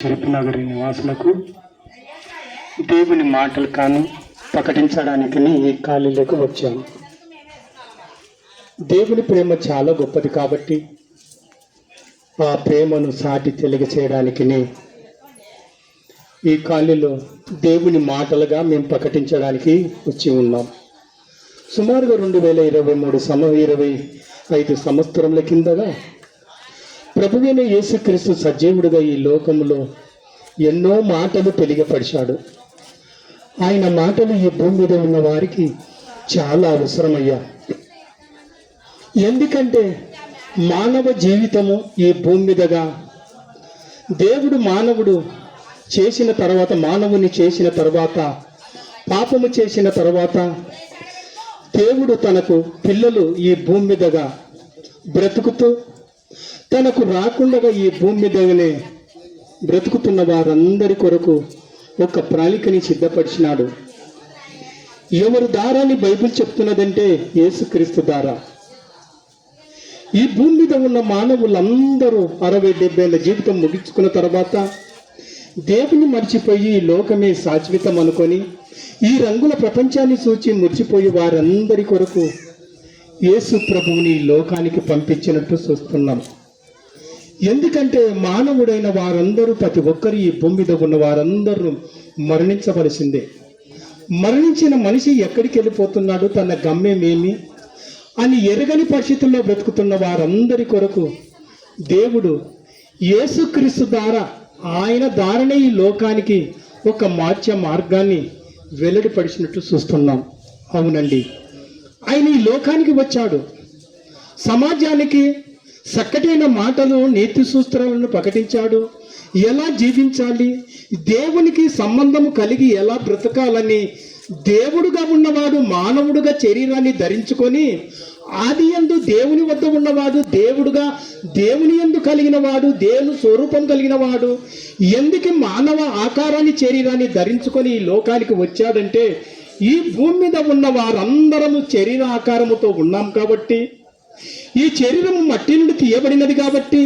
తిరుపనగరి నివాసులకు దేవుని మాటలు కానీ ప్రకటించడానికి ఈ ఖాళీలోకి వచ్చాను. దేవుని ప్రేమ చాలా గొప్పది కాబట్టి ఆ ప్రేమను సాటి తెలియచేయడానికి ఈ ఖాళీలో దేవుని మాటలుగా మేము ప్రకటించడానికి వచ్చి ఉన్నాం. సుమారుగా 2023 సంవత్సరముల కిందగా ప్రభువైన యేసుక్రీస్తు సజీవుడిగా ఈ లోకంలో ఎన్నో మాటలు తెలియపరిచాడు. ఆయన మాటలు ఈ భూమి మీద ఉన్న వారికి చాలా అవసరమయ్యా. ఎందుకంటే మానవ జీవితము ఈ భూమి మీదగా మానవుడు చేసిన తర్వాత, మానవుని చేసిన తర్వాత, పాపము చేసిన తర్వాత దేవుడు తనకు పిల్లలు ఈ భూమి మీదగా బ్రతుకుతూ తనకు రాకుండా ఈ భూమి మీదనే బ్రతుకుతున్న వారందరి కొరకు ఒక ప్రణాళికని సిద్ధపరిచినాడు. ఎవరు దారాన్ని బైబిల్ చెప్తున్నదంటే యేసుక్రీస్తు దారా. ఈ భూమి మీద ఉన్న మానవులందరూ 60-70 జీవితం ముగించుకున్న తర్వాత దేవుని మర్చిపోయి ఈ లోకమే శాశ్వతం అనుకొని ఈ రంగుల ప్రపంచాన్ని చూచి మురిచిపోయి వారందరి కొరకు యేసు ప్రభువుని లోకానికి పంపించినట్టు చూస్తున్నాం. ఎందుకంటే మానవుడైన వారందరూ, ప్రతి ఒక్కరు ఈ భూమి మీద ఉన్న వారందరూ మరణించవలసిందే. మరణించిన మనిషి ఎక్కడికి వెళ్ళిపోతున్నాడు, తన గమ్యమేమి అని ఎరగని పరిస్థితుల్లో బ్రతుకుతున్న వారందరి కొరకు దేవుడు యేసుక్రీస్తు ద్వారా, ఆయన ద్వారానే ఈ లోకానికి ఒక మార్గాన్ని వెల్లడిపరిచినట్టు చూస్తున్నాం. అవునండి, ఆయన ఈ లోకానికి వచ్చాడు. సమాజానికి చక్కటైన మాటలు, నీతి సూత్రాలను ప్రకటించాడు. ఎలా జీవించాలి, దేవునికి సంబంధము కలిగి ఎలా బ్రతకాలని, దేవుడుగా ఉన్నవాడు మానవుడుగా శరీరాన్ని ధరించుకొని ఆది యందు దేవుని వద్ద ఉన్నవాడు, దేవుడుగా దేవుని యందు కలిగిన వాడు, దేవుని స్వరూపం కలిగిన వాడు ఎందుకు మానవ ఆకారాన్ని శరీరాన్ని ధరించుకొని ఈ లోకానికి వచ్చాడంటే, ఈ భూమి మీద ఉన్న వారందరము శరీర ఆకారముతో ఉన్నాం కాబట్టి, ఈ శరీరము మట్టి నుండి తీయబడినది కాబట్టి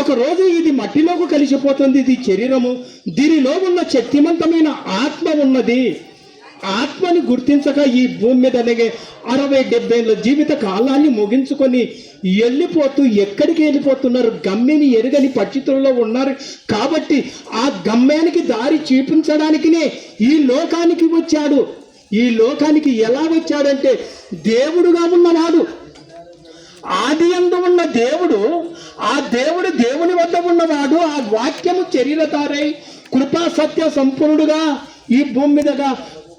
ఒకరోజు ఇది మట్టిలోకి కలిసిపోతుంది. ఇది శరీరము, దీనిలో ఉన్న శక్తివంతమైన ఆత్మ ఉన్నది. ఆత్మని గుర్తించక ఈ భూమి మీద 60-70 జీవిత కాలాన్ని ముగించుకొని వెళ్ళిపోతూ ఎక్కడికి వెళ్ళిపోతున్నారు, గమ్యాన్ని ఎరగని పరిస్థితుల్లో ఉన్నారు. కాబట్టి ఆ గమ్యానికి దారి చూపించడానికినే ఈ లోకానికి వచ్చాడు. ఈ లోకానికి ఎలా వచ్చాడంటే, దేవుడుగా ఉన్నవాడు, ఆది యందు ఉన్న దేవుడు, ఆ దేవుడు దేవుని వద్ద ఉన్నవాడు, ఆ వాక్యము శరీరధారై కృపా సత్య సంపూర్ణుడుగా ఈ భూమి మీదగా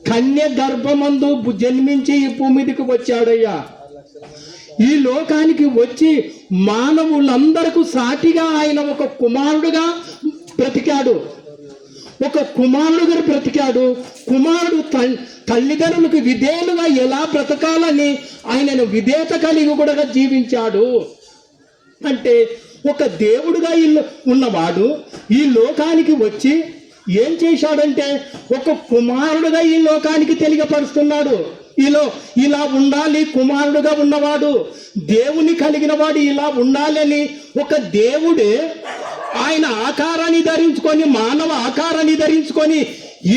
కన్య గర్భమందు జన్మించి ఈ భూమి మీదకి వచ్చాడయ్యా. ఈ లోకానికి వచ్చి మానవులందరికీ సాటిగా ఆయన ఒక కుమారుడుగా బ్రతికాడు. కుమారుడు తల్లిదండ్రులకు విధేయులుగా ఎలా బ్రతకాలని ఆయనను విధేయత కలిగి కూడా జీవించాడు. అంటే ఒక దేవుడుగా ఉన్నవాడు ఈ లోకానికి వచ్చి ఏం చేశాడంటే, ఒక కుమారుడుగా ఈ లోకానికి తెలియపరుస్తున్నాడు. ఇలా ఉండాలి, కుమారుడుగా ఉన్నవాడు, దేవుని కలిగిన వాడు ఇలా ఉండాలని ఒక దేవుడే ఆయన ఆకారాన్ని ధరించుకొని, మానవ ఆకారాన్ని ధరించుకొని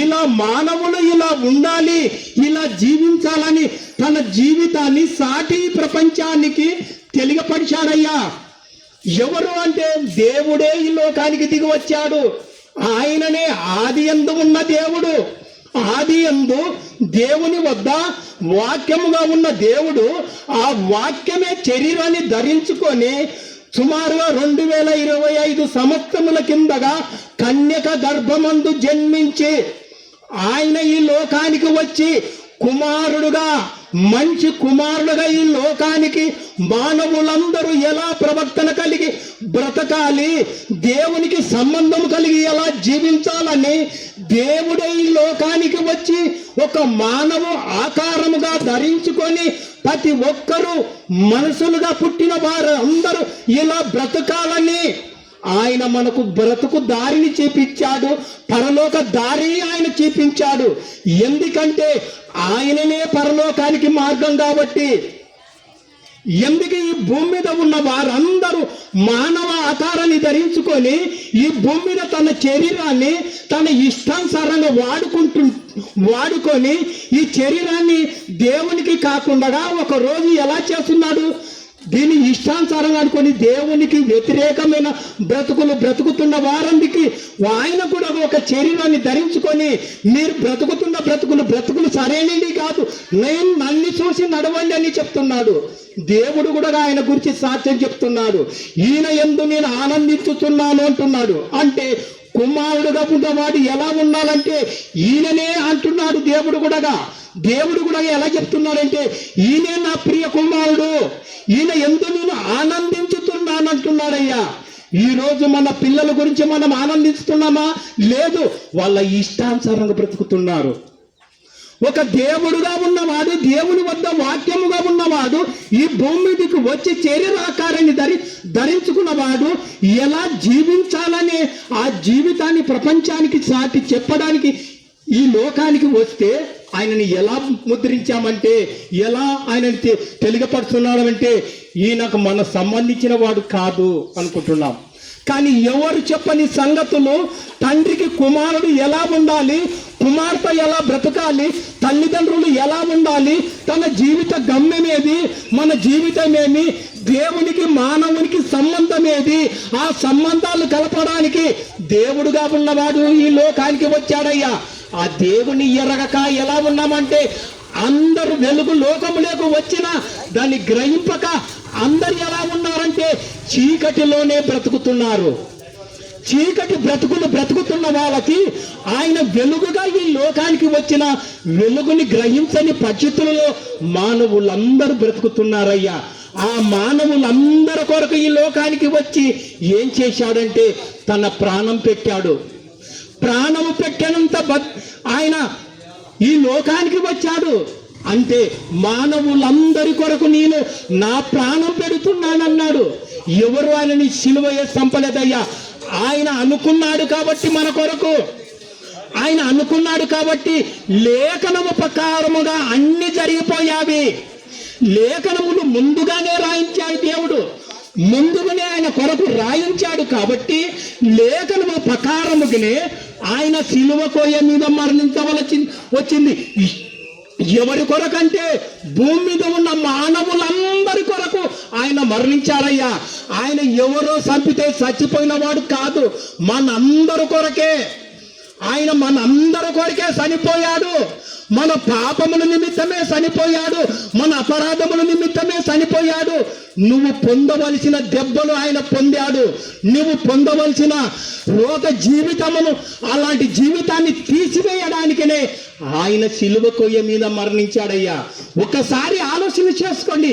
ఇలా మానవులు ఇలా ఉండాలి, ఇలా జీవించాలని తన జీవితాన్ని సాటి ప్రపంచానికి తెలియపరిచాడయ్యా. ఎవరు అంటే దేవుడే ఈ లోకానికి దిగి వచ్చాడు. ఆయననే ఆది యందు ఉన్న దేవుడు. ఆది యందు దేవుని వద్ద వాక్యముగా ఉన్న దేవుడు, ఆ వాక్యమే శరీరాన్ని ధరించుకొని సుమారుగా 2025 సంవత్సరముల కిందగా కన్యక గర్భమందు జన్మించి ఆయన ఈ లోకానికి వచ్చి కుమారుడుగా, మంచి కుమారుడుగా ఈ లోకానికి మానవులందరూ ఎలా ప్రవర్తన కలిగి బ్రతకాలి, దేవునికి సంబంధం కలిగి ఎలా జీవించాలని దేవుడే ఈ లోకానికి వచ్చి ఒక మానవ ఆకారముగా ధరించుకొని ప్రతి ఒక్కరూ మనుషులుగా పుట్టిన వారు అందరూ ఇలా బ్రతకాలని ఆయన మనకు బ్రతుకు దారిని చూపించాడు. పరలోక దారి ఆయన చూపించాడు. ఎందుకంటే ఆయననే పరలోకానికి మార్గం కాబట్టి ఎందుకు ఈ భూమి మీద ఉన్న వారందరూ మానవ ఆకారాన్ని ధరించుకొని ఈ భూమి మీద తన శరీరాన్ని తన ఇష్టానుసారంగా వాడుకొని ఈ శరీరాన్ని దేవునికి కాకుండా ఒక రోజు ఎలా చేస్తున్నాడు? దీన్ని ఇష్టానుసారంగా అనుకొని దేవునికి వ్యతిరేకమైన బ్రతుకుతున్న వారందికి ఆయన కూడా ఒక శరీరాన్ని ధరించుకొని మీరు బ్రతుకుతున్న బ్రతుకులు సరైనది కాదు, నేను నన్ను చూసి నడవండి అని చెప్తున్నాడు. దేవుడు కూడా ఆయన గురించి సాక్ష్యం చెప్తున్నాడు. ఈయన యందు నేను ఆనందించుతున్నాను అంటున్నాడు. అంటే కుమారుడుగా ఉన్నవాడు ఎలా ఉండాలంటే ఈయననే అంటున్నాడు. దేవుడు కూడా ఎలా చెప్తున్నాడంటే ఈయనే నా ప్రియ కుమారుడు, ఈయన యందు నేను ఆనందించుతున్నాను అంటున్నాడయ్యా. ఈ రోజు మన పిల్లల గురించి మనం ఆనందిస్తున్నామా? లేదు, వాళ్ళ ఇష్టానుసారంగా బ్రతుకుతున్నారు. ఒక దేవుడుగా ఉన్నవాడు, దేవుని వద్ద వాక్యముగా ఉన్నవాడు ఈ భూమి మీదకి వచ్చి శరీరాకారాన్ని ధరించుకున్నవాడు ఎలా జీవించాలనే ఆ జీవితాన్ని ప్రపంచానికి చాటి చెప్పడానికి ఈ లోకానికి వస్తే ఆయనని ఎలా ముద్రించామంటే, ఎలా ఆయనని తెలియపరుస్తున్నామంటే ఈయనకు మన సంబంధించిన వాడు కాదు అనుకుంటున్నాం. కానీ ఎవరు చెప్పని సంగతులు, తండ్రికి కుమారుడు ఎలా ఉండాలి, కుమార్తె ఎలా బ్రతకాలి, తల్లిదండ్రులు ఎలా ఉండాలి, తన జీవిత గమ్యమేది, మన జీవితమేమి, దేవునికి మానవునికి సంబంధం ఏది, ఆ సంబంధాలు కలపడానికి దేవుడుగా ఉన్నవాడు ఈ లోకానికి వచ్చాడయ్యా. ఆ దేవుని ఎరగక ఎలా ఉన్నామంటే అందరూ వెలుగు లోకములకు వచ్చినా దాన్ని గ్రహింపక అందరు ఎలా ఉన్నారంటే చీకటిలోనే బ్రతుకుతున్నారు. చీకటి బ్రతుకుతున్న వాళ్ళకి ఆయన వెలుగుగా ఈ లోకానికి వచ్చిన వెలుగుని గ్రహించని పరిస్థితులలో మానవులందరూ బ్రతుకుతున్నారయ్యా. ఆ మానవులందరి కొరకు ఈ లోకానికి వచ్చి ఏం చేశాడంటే తన ప్రాణం పెట్టాడు. ప్రాణము పెట్టినంత ఆయన ఈ లోకానికి వచ్చాడు. అంటే మానవులందరి కొరకు నేను నా ప్రాణం పెడుతున్నానన్నాడు. ఎవరు ఆయనని సిలువ వేసి చంపలేదయ్యా. ఆయన అనుకున్నాడు కాబట్టి మన కొరకు, ఆయన అనుకున్నాడు కాబట్టి లేఖనము ప్రకారముగా అన్ని జరిగిపోయావి. లేఖనములు ముందుగానే రాయించాడు దేవుడు, ముందుగానే ఆయన కొరకు రాయించాడు కాబట్టి లేఖనము ప్రకారముగానే ఆయన సిలువ కోయ మీద మరణించవలసి వచ్చింది. ఎవరి కొరకంటే భూమి మీద ఉన్న మానవులందరి కొరకు ఆయన మరణించారయ్యా. ఆయన ఎవరో చంపితే చచ్చిపోయిన వాడు కాదు, మనందరి కొరకే ఆయన మనందరి కొరకే చనిపోయాడు. మన పాపముల నిమిత్తమే చనిపోయాడు, మన అపరాధముల నిమిత్తమే చనిపోయాడు. నువ్వు పొందవలసిన దెబ్బలు ఆయన పొందాడు. నువ్వు పొందవలసిన రోగ జీవితమును, అలాంటి జీవితాన్ని తీసివేయడానికనే ఆయన సిలువ కొయ్య మీద మరణించాడయ్యా. ఒకసారి ఆలోచన చేసుకోండి.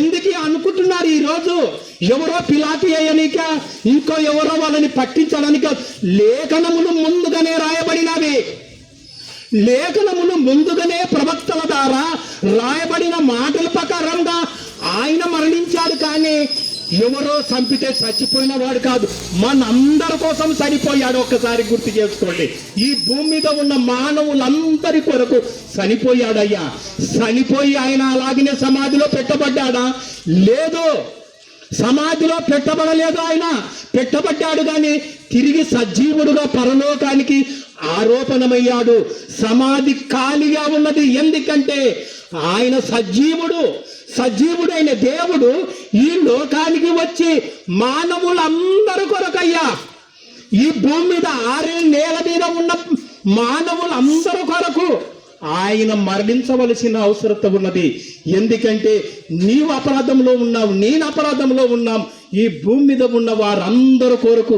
ఎందుకు అనుకుంటున్నారు ఈరోజు ఎవరో పిలాతి అయ్యనిక, ఇంకో ఎవరో వాళ్ళని పట్టించడానిక? లేఖనములు ముందుగానే రాయబడినవి. లేఖనములు ముందుగానే ప్రవక్తల ద్వారా రాయబడిన మాటల ప్రకారంగా ఆయన మరణించాడు. కానీ ఎవరో చంపితే చచ్చిపోయిన వాడు కాదు, మనందరి కోసం చనిపోయాడు. ఒక్కసారి గుర్తు చేసుకోండి. ఈ భూమి మీద ఉన్న మానవులందరి కొరకు చనిపోయాడయ్యా. చనిపోయి ఆయన అలాగనే సమాధిలో పెట్టబడ్డాడా? లేదు, సమాధిలో పెట్టబడలేదు. ఆయన పెట్టబడ్డాడు కానీ తిరిగి సజీవుడుగా పరలోకానికి ఆరోపణమయ్యాడు. సమాధి ఖాళీగా ఉన్నది. ఎందుకంటే ఆయన సజీవుడైన దేవుడు ఈ లోకానికి వచ్చి మానవులందరి కొరకయ్యా, ఈ భూమి మీద 6 నేల మీద ఉన్న మానవులందరి కొరకు ఆయన మరణించవలసిన అవసరత ఉన్నది. ఎందుకంటే నీవు అపరాధంలో ఉన్నావు, నేను అపరాధంలో ఉన్నాం. ఈ భూమి మీద ఉన్న వారందరి కొరకు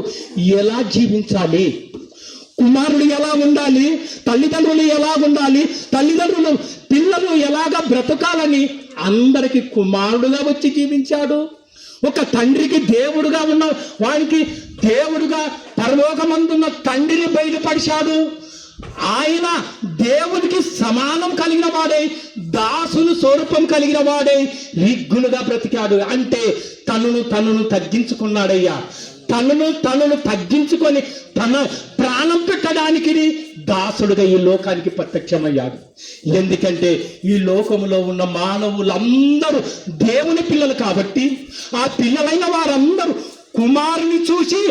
ఎలా జీవించాలి, కుమారుడు ఎలా ఉండాలి, తల్లిదండ్రులు ఎలా ఉండాలి, తల్లిదండ్రులు పిల్లలు ఎలాగా బ్రతకాలని అందరికి కుమారుడుగా వచ్చి జీవించాడు. ఒక తండ్రికి దేవుడుగా ఉన్న వానికి దేవుడుగా పరలోకమందున్న తండ్రిని బయలుపరిచాడు. ఆయన దేవునికి సమానం కలిగిన వాడే, దాసుని స్వరూపం కలిగిన వాడే రిగ్గులుగా బ్రతికాడు. అంటే తనను తగ్గించుకున్నాడయ్యా. తనను తగ్గించుకొని తన ప్రాణం పెట్టడానికి దాసుడుగా ఈ లోకానికి ప్రత్యక్షమయ్యాడు. ఎందుకంటే ఈ లోకములో ఉన్న మానవులందరూ దేవుని పిల్లలు కాబట్టి ఆ పిల్లలైన వారందరూ కుమారుని చూసి,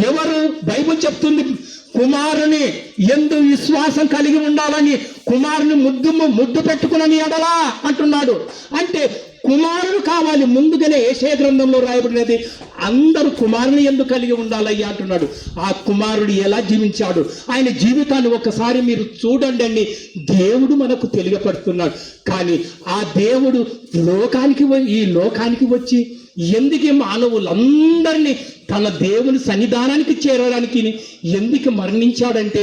ఎవరు బైబిల్ చెప్తుంది కుమారుని యందు విశ్వాసం కలిగి ఉండాలని, కుమారుని ముద్దు పెట్టుకునని ఎడలా అంటున్నాడు. అంటే కుమారుడు కావాలి. ముందుగానే యెషయా గ్రంథంలో రాయబడినది అందరూ కుమారుని యందు కలిగి ఉండాలయ్యా అంటున్నాడు. ఆ కుమారుడు ఎలా జీవించాడు, ఆయన జీవితాన్ని ఒక్కసారి మీరు చూడండి అని దేవుడు మనకు తెలియపడుతున్నాడు. కానీ ఆ దేవుడు ఈ లోకానికి వచ్చి ఎందుకు మానవులందరినీ తన దేవుని సన్నిధానానికి చేరడానికి ఎందుకు మరణించాడంటే,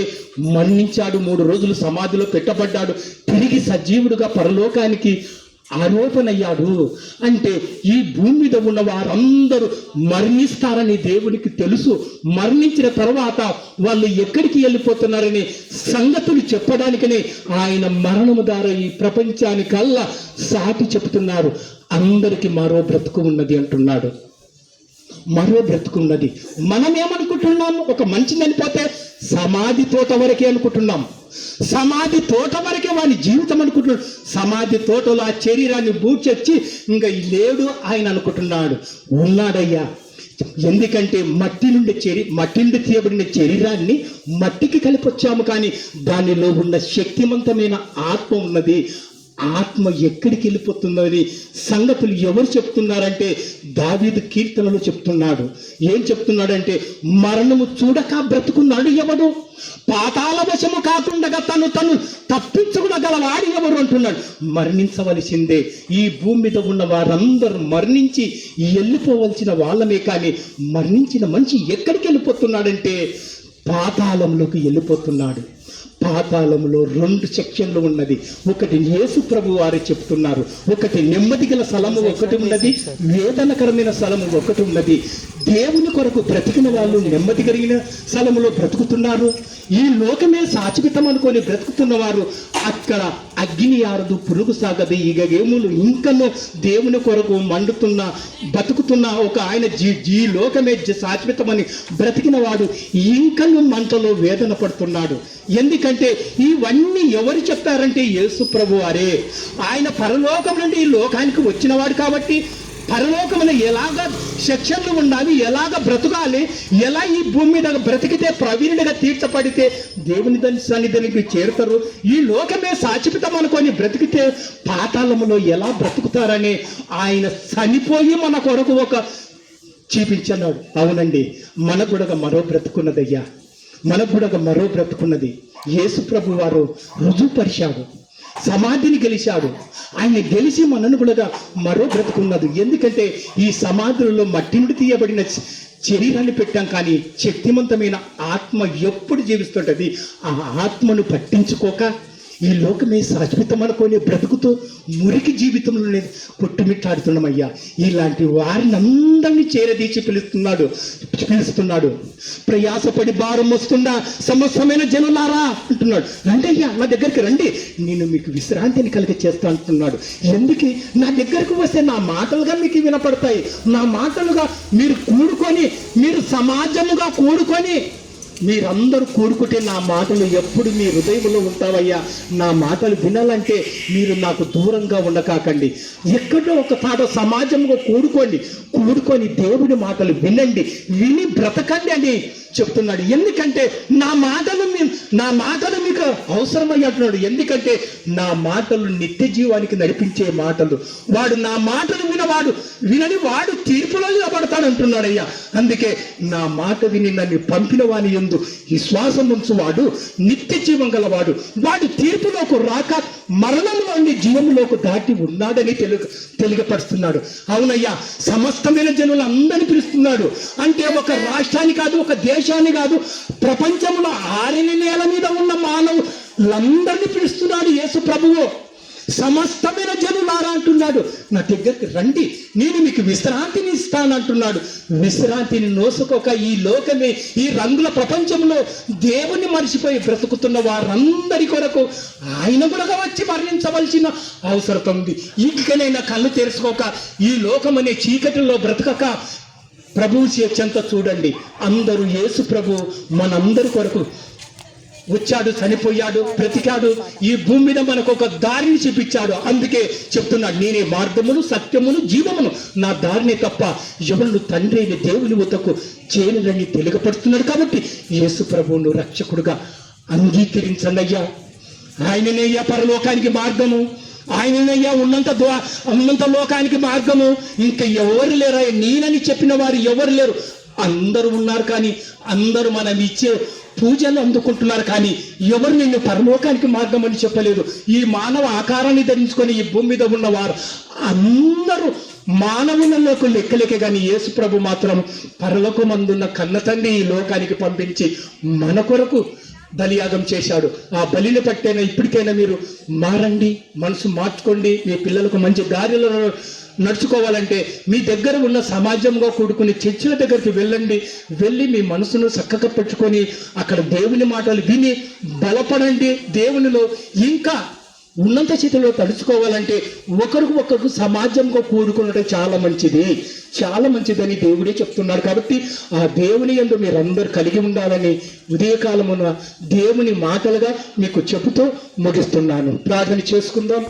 మరణించాడు, 3 రోజులు సమాధిలో పెట్టబడ్డాడు, తిరిగి సజీవుడుగా పరలోకానికి ఆరోపణయ్యాడు. అంటే ఈ భూమి మీద ఉన్న వారందరూ మరణిస్తారని దేవునికి తెలుసు. మరణించిన తర్వాత వాళ్ళు ఎక్కడికి వెళ్ళిపోతున్నారని సంగతులు చెప్పడానికనే ఆయన మరణము ద్వారా ఈ ప్రపంచానికల్లా సాటి చెబుతున్నారు. అందరికీ మరో బ్రతుకు ఉన్నది అంటున్నాడు. మరో బ్రతుకున్నది. మనం ఏమనుకుంటున్నాము, ఒక మనిషి చనిపోతే సమాధి తోట వరకే అనుకుంటున్నాం. సమాధి తోట వరకే వాని జీవితం అనుకుంటున్నాడు. సమాధి తోటలో ఆ శరీరాన్ని బూడ్చొచ్చి ఇంకా లేడు ఆయన అనుకుంటున్నాడు. ఉన్నాడయ్యా. ఎందుకంటే మట్టి నుండి తీయబడిన శరీరాన్ని మట్టికి కలిపొచ్చాము, కానీ దానిలో ఉన్న శక్తివంతమైన ఆత్మ ఉన్నది. ఆత్మ ఎక్కడికి వెళ్ళిపోతుందో అని సంగతులు ఎవరు చెప్తున్నారంటే దావీదు కీర్తనలో చెప్తున్నాడు. ఏం చెప్తున్నాడంటే, మరణము చూడక బ్రతుకున్నాడు ఎవడు, పాతాళ వశము కాకుండా తను తప్పించుకునగలవాడు ఎవరు అంటున్నాడు. మరణించవలసిందే. ఈ భూమి మీద ఉన్న వారందరూ మరణించి వెళ్ళిపోవలసిన వాళ్ళమే, కానీ మరణించిన మనిషి ఎక్కడికి వెళ్ళిపోతున్నాడంటే పాతాళంలోకి వెళ్ళిపోతున్నాడు. పాతాళంలో 2 సెక్షన్లు ఉన్నది. ఒకటి యేసు ప్రభు వారు చెప్తున్నారు, ఒకటి నెమ్మది గల స్థలము ఒకటి ఉన్నది, వేదనకరమైన స్థలము ఒకటి ఉన్నది. దేవుని కొరకు బ్రతికిన వాళ్ళు నెమ్మది కలిగిన స్థలములో బ్రతుకుతున్నారు. ఈ లోకమే శాశ్వతం అనుకొని బ్రతుకుతున్న వారు అక్కడ అగ్ని ఆరదు, పురుగు సాగదు, ఈగేములు ఇంకనూ దేవుని కొరకు మండుతున్న బతుకుతున్న ఒక ఆయన ఈ లోకమే శాశ్వతమని బ్రతికిన వాడు ఇంకనూ మంటలో వేదన పడుతున్నాడు. ఎందుకంటే ఇవన్నీ ఎవరు చెప్పారంటే యేసు ప్రభు వారే. ఆయన పరలోకం నుండి ఈ లోకానికి వచ్చినవాడు కాబట్టి పరలోకమున ఎలాగ శిక్షలు ఉండాలి, ఎలాగ బ్రతకాలి, ఎలా ఈ భూమి మీద బ్రతికితే ప్రవీణుడిగా తీర్చబడితే దేవుని సన్నిధికి చేరుతారు, ఈ లోకమే శాశ్వతం అనుకొని బ్రతికితే పాతాళములో ఎలా బ్రతుకుతారని ఆయన చనిపోయి మన కొరకు ఒక చూపించన్నాడు. అవునండి, మనకు కూడా మరో బ్రతుకున్నదయ్యా, మనకు కూడా మరో బ్రతుకున్నది. యేసు ప్రభు వారు రుజువుపరిచాడు, సమాధిని గెలిచాడు. ఆయన గెలిచి మనను కూడా మరో బ్రతుకున్నది. ఎందుకంటే ఈ సమాధులలో మట్టి నుండి తీయబడిన శరీరాన్ని పెట్టాం, కానీ శక్తివంతమైన ఆత్మ ఎప్పుడు జీవిస్తుంటది. ఆ ఆత్మను పట్టించుకోక ఈ లోకమే శాశ్వతం అనుకొని బ్రతుకుతూ మురికి జీవితంలోనే కొట్టుమిట్టాడుతున్నామయ్యా. ఇలాంటి వారిని అందరినీ చేరదీసి పిలుస్తున్నాడు. ప్రయాసపడి భారం వస్తుందా సమస్తమైన జనులారా అంటున్నాడు. రండి అయ్యా, నా దగ్గరికి రండి, నేను మీకు విశ్రాంతిని కలిగ చేస్తా అంటున్నాడు. ఎందుకు నా దగ్గరకు వస్తే నా మాటలుగా మీకు వినపడతాయి. నా మాటలుగా మీరు మీరు సమాజముగా కూడుకొని మీరందరూ కూడుకుంటే నా మాటలు ఎప్పుడు మీ హృదయంలో ఉంటావయ్యా. నా మాటలు వినాలంటే మీరు నాకు దూరంగా ఉండకాకండి. ఎక్కడో ఒక తాట సమాజంగా కూడుకొని దేవుడి మాటలు వినండి, విని బ్రతకండి అని చెప్తున్నాడు. ఎందుకంటే నా మాటలు మీకు అవసరమయ్యి అంటున్నాడు. ఎందుకంటే నా మాటలు నిత్య జీవానికి నడిపించే మాటలు. వాడు నా మాటలు వినని వాడు తీర్పులో నిలబడతాడు అంటున్నాడు అయ్యా. అందుకే నా మాట విని నన్ను పంపిన వాని యందు విశ్వాసం ఉంచువాడు నిత్య జీవం గలవాడు, వాడు తీర్పులోకి రాక మరణంలోని జీవంలోకి దాటి ఉన్నాడని తెలియపరుస్తున్నాడు. అవునయ్యా, సమస్తమైన జనులు అందరినీ పిలుస్తున్నాడు. అంటే ఒక రాష్ట్రాన్ని కాదు, ఒక దేశాన్ని కాదు, ప్రపంచంలో 6 నేల మీద ఉన్న మానవులందరినీ పిలుస్తున్నాడు యేసు ప్రభువు. సమస్తమైన జనులారా అంటున్నాడు, నా దగ్గరికి రండి, నేను మీకు విశ్రాంతిని ఇస్తాను అంటున్నాడు. విశ్రాంతిని నోసుకోక ఈ లోకమే, ఈ రంగుల ప్రపంచంలో దేవుని మరిచిపోయి బ్రతుకుతున్న వారందరి కొరకు ఆయన కూడా వచ్చి మరణించవలసిన అవసరం ఉంది. ఇంకనైనా కళ్ళు తెరుచుకోక ఈ లోకమనే చీకటిలో బ్రతకక ప్రభువు చెంత చూడండి. అందరూ యేసు ప్రభు మనందరి కొరకు వచ్చాడు, చనిపోయాడు, బ్రతికాడు, ఈ భూమి మీద మనకు ఒక దారిని చూపించాడు. అందుకే చెప్తున్నాడు, నేనే మార్గమును సత్యమును జీవమును, నా దారిని తప్ప ఎవరు తండ్రి అయిన దేవుని వద్దకు చేరునని తెలియపడుతున్నాడు. కాబట్టి యేసు ప్రభువును రక్షకుడుగా అంగీకరించండి అయ్యా. ఆయననయ్యా పరలోకానికి మార్గము, ఆయననయ్యా ఉన్నంత లోకానికి మార్గము. ఇంకా ఎవరు లేరా, నేనని చెప్పిన వారు ఎవరు లేరు. అందరూ ఉన్నారు, కానీ అందరూ మనం ఇచ్చే పూజలు అందుకుంటున్నారు, కానీ ఎవరు నిన్ను పరలోకానికి మార్గం అని చెప్పలేదు. ఈ మానవ ఆకారాన్ని ధరించుకొని ఈ భూమి మీద ఉన్నవారు అందరూ మానవులకు లెక్కలెక్క, కానీ యేసు ప్రభు మాత్రం పరలోకమందున్న కన్న తండ్రి ఈ లోకానికి పంపించి మన కొరకు బలియాగం చేశాడు. ఆ బలిని పట్టైనా ఇప్పటికైనా మీరు మారండి, మనసు మార్చుకోండి. మీ పిల్లలకు మంచి దారిలో నడుచుకోవాలంటే మీ దగ్గర ఉన్న సమాజంగా కూడుకుని చర్చిల దగ్గరికి వెళ్ళి మీ మనసును చక్కగా పెట్టుకొని అక్కడ దేవుని మాటలు విని బలపడండి. దేవునిలో ఇంకా ఉన్నత స్థితిలో తడుచుకోవాలంటే ఒకరికి సమాజంగా కూడుకున్నట్టు చాలా మంచిదని దేవుడే చెప్తున్నాడు. కాబట్టి ఆ దేవుని యందు మీరందరూ కలిగి ఉండాలని ఉదయకాలమున దేవుని మాటలుగా మీకు చెబుతూ ముగిస్తున్నాను. ప్రార్థన చేసుకుందాం.